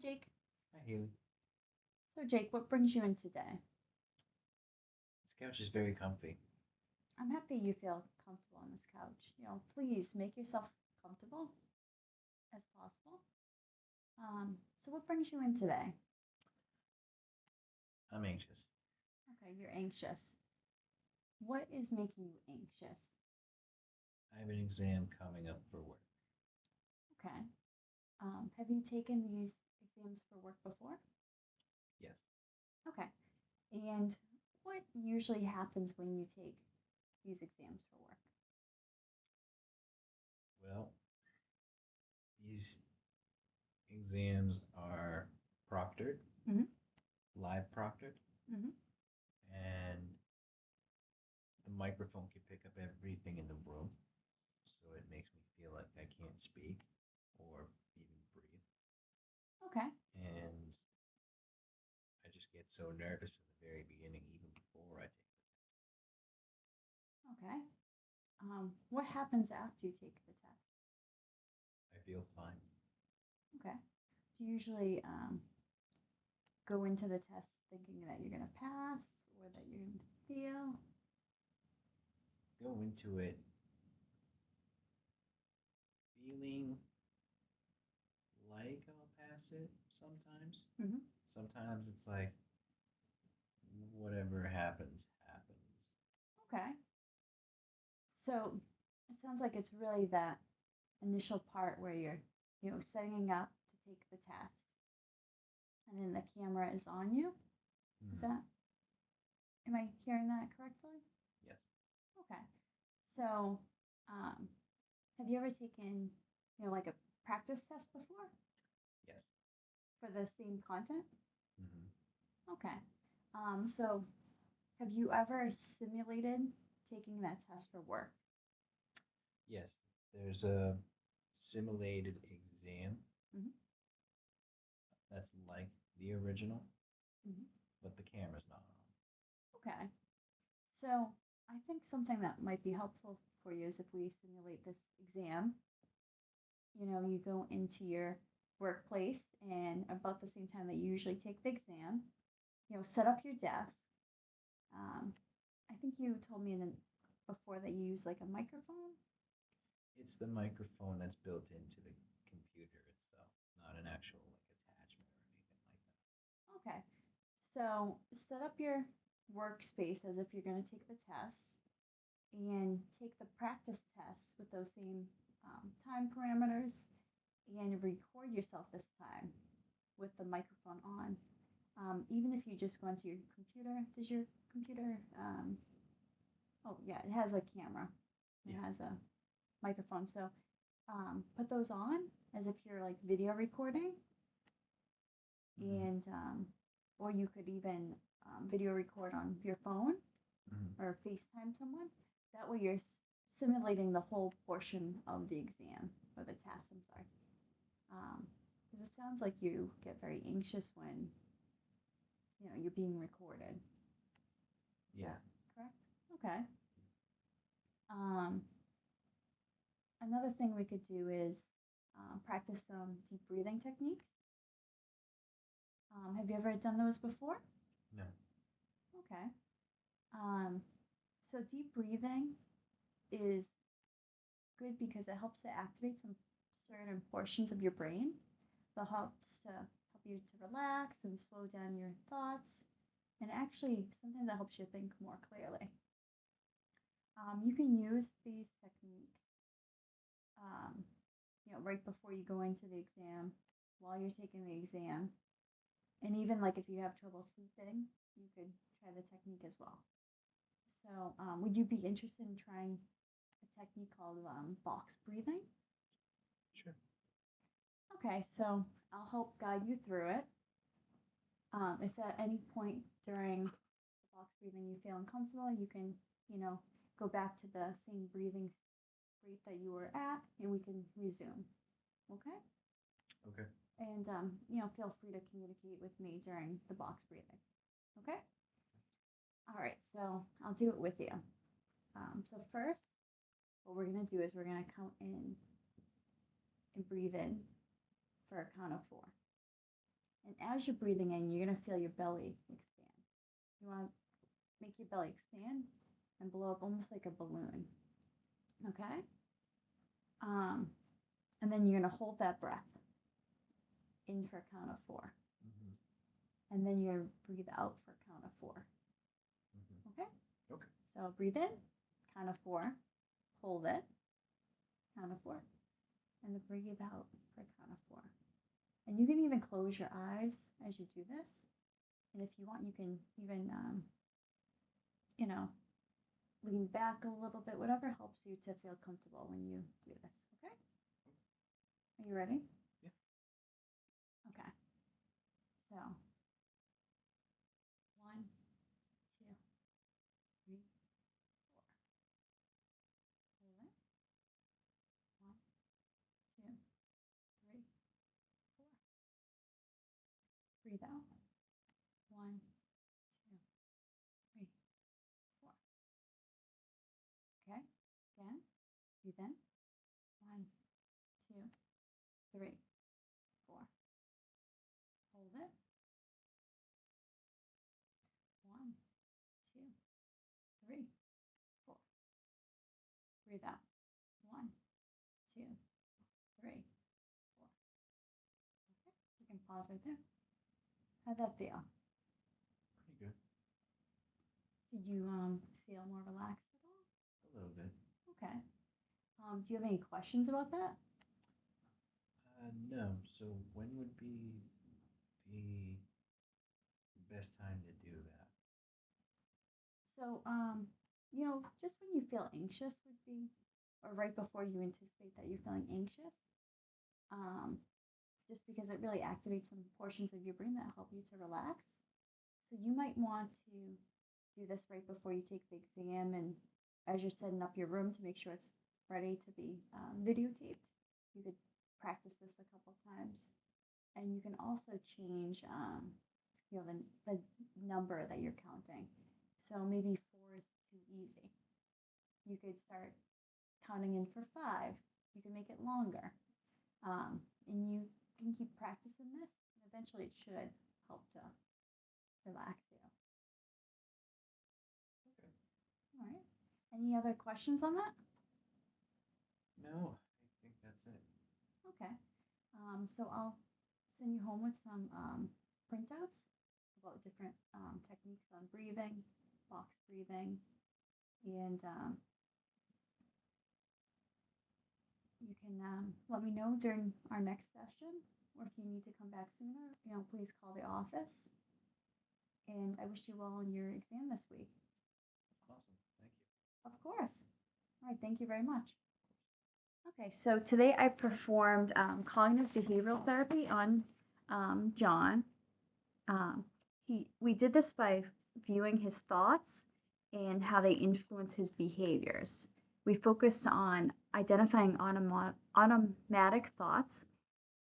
Jake. Hi, Haley. So, Jake, what brings you in today? This couch is very comfy. I'm happy you feel comfortable on this couch. Please make yourself comfortable as possible. So, what brings you in today? I'm anxious. Okay, you're anxious. What is making you anxious? I have an exam coming up for work. Okay. Have you taken these exams for work before? Yes. Okay. And what usually happens when you take these exams for work? Well, these exams are proctored, Mm-hmm. live proctored, Mm-hmm. and the microphone can pick up everything in the room. So it makes me feel like I can't speak or even breathe. Okay. And I just get so nervous in the very beginning, even before I take it. Okay. What happens after you take the test? I feel fine. Okay. Do you usually go into the test thinking that you're going to pass or that you're going to fail? Go into it feeling like I'll pass it sometimes. Mm-hmm. Sometimes it's like whatever happens, happens. Okay. So it sounds like it's really that initial part where you're, setting up to take the test and then the camera is on you. Is Mm-hmm. that, am I hearing that correctly? Yes. Okay. So, um, have you ever taken, like a practice test before Yes. for the same content? Mm-hmm. Okay. So have you ever simulated taking that test for work? Yes. There's a simulated exam Mm-hmm. that's like the original, Mm-hmm. but the camera's not on. Okay. So I think something that might be helpful for you is if we simulate this exam. You go into your workplace and about the same time that you usually take the exam, set up your desk. Um, I think you told me before that you use like a microphone. It's the microphone that's built into the computer itself, not an actual like attachment or anything like that. Okay. So set up your workspace as if you're going to take the test and take the practice test with those same time parameters and record yourself this time with the microphone on. Even if you just go into your computer, does your computer, oh yeah, it has a camera, it Yeah. has a microphone. So put those on as if you're like video recording, Mm-hmm. and or you could even video record on your phone Mm-hmm. or FaceTime someone. That way you're simulating the whole portion of the exam or the test. I'm sorry. Because it sounds like you get very anxious when you're being recorded. Is Yeah. that correct? Okay. Um, Another thing we could do is practice some deep breathing techniques. Have you ever done those before? No. Okay. Um, so deep breathing is good because it helps to activate some certain portions of your brain. That helps to help you to relax and slow down your thoughts. And actually, sometimes it helps you think more clearly. You can use these techniques, um, right before you go into the exam, while you're taking the exam, and even like if you have trouble sleeping, you could try the technique as well. So, would you be interested in trying a technique called box breathing? Sure. Okay, so I'll help guide you through it. If at any point during the box breathing you feel uncomfortable, you can, go back to the same breathing rate that you were at, and we can resume. Okay? Okay. And, feel free to communicate with me during the box breathing. Okay? All right, so I'll do it with you. So first, what we're going to do is we're going to count in and breathe in for a count of 4. And as you're breathing in, you're going to feel your belly expand. You want to make your belly expand and blow up almost like a balloon. Okay? Um, and then you're going to hold that breath in for a count of 4. Mm-hmm. And then you breathe out for a count of 4. Mm-hmm. Okay? Okay. So breathe in, count of 4. Hold it, count of 4. And then breathe out for a count of 4. And you can even close your eyes as you do this. And if you want, you can even, lean back a little bit, whatever helps you to feel comfortable when you do this. Okay? Are you ready? Yeah. Okay. So, 1, 2, 3, 4. Hold it. 1, 2, 3, 4. Breathe out. 1, 2, 3, 4. Okay. Again. Breathe in. 1, 2, 3, 4. Hold it. 1, 2, 3, 4. Breathe out. 1, 2, 3, 4. Okay. You can pause right there. How'd that feel? Pretty good. Did you feel more relaxed at all? A little bit. Okay. Do you have any questions about that? No. So when would be the best time to do that? So, just when you feel anxious would be, or right before you anticipate that you're feeling anxious, um, just because it really activates some portions of your brain that help you to relax. So you might want to do this right before you take the exam and as you're setting up your room to make sure it's ready to be videotaped. You could practice this a couple times. And you can also change, the number that you're counting. So maybe 4 is too easy. You could start counting in for 5. You can make it longer. And you can keep practicing this, and eventually it should help to relax you. Okay. All right. Any other questions on that? No, I think that's it. Okay. So I'll send you home with some printouts about different techniques on breathing, box breathing, and you can let me know during our next session, or if you need to come back sooner, please call the office. And I wish you well in your exam this week. Awesome. Thank you. Of course. All right. Thank you very much. Okay, so today I performed cognitive behavioral therapy on John. We did this by viewing his thoughts and how they influence his behaviors. We focused on identifying automatic thoughts,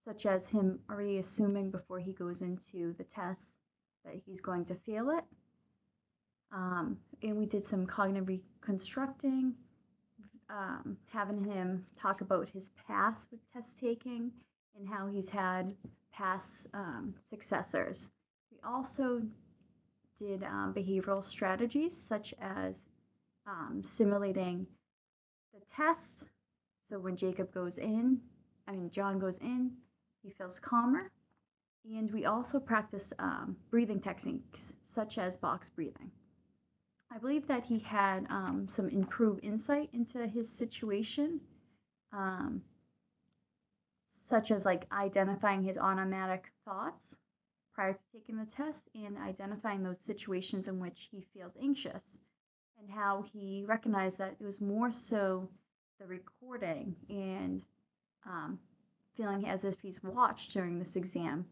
such as him already assuming before he goes into the test that he's going to fail it. And we did some cognitive reconstructing, having him talk about his past with test taking and how he's had past successors. We also did behavioral strategies such as simulating the test. So when John goes in, he feels calmer. And we also practice breathing techniques such as box breathing. I believe that he had some improved insight into his situation, um, such as like identifying his automatic thoughts prior to taking the test and identifying those situations in which he feels anxious, and how he recognized that it was more so the recording and feeling as if he's watched during this exam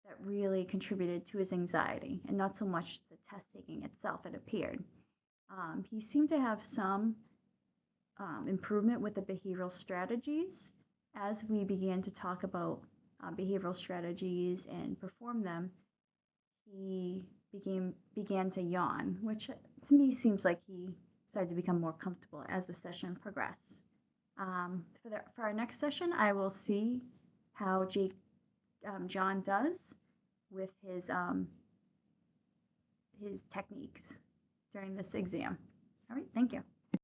that really contributed to his anxiety and not so much the test taking itself, it appeared. He seemed to have some improvement with the behavioral strategies. As we began to talk about behavioral strategies and perform them, he began to yawn, which to me seems like he started to become more comfortable as the session progressed. For our next session, I will see how John does with his techniques during this exam. All right, thank you.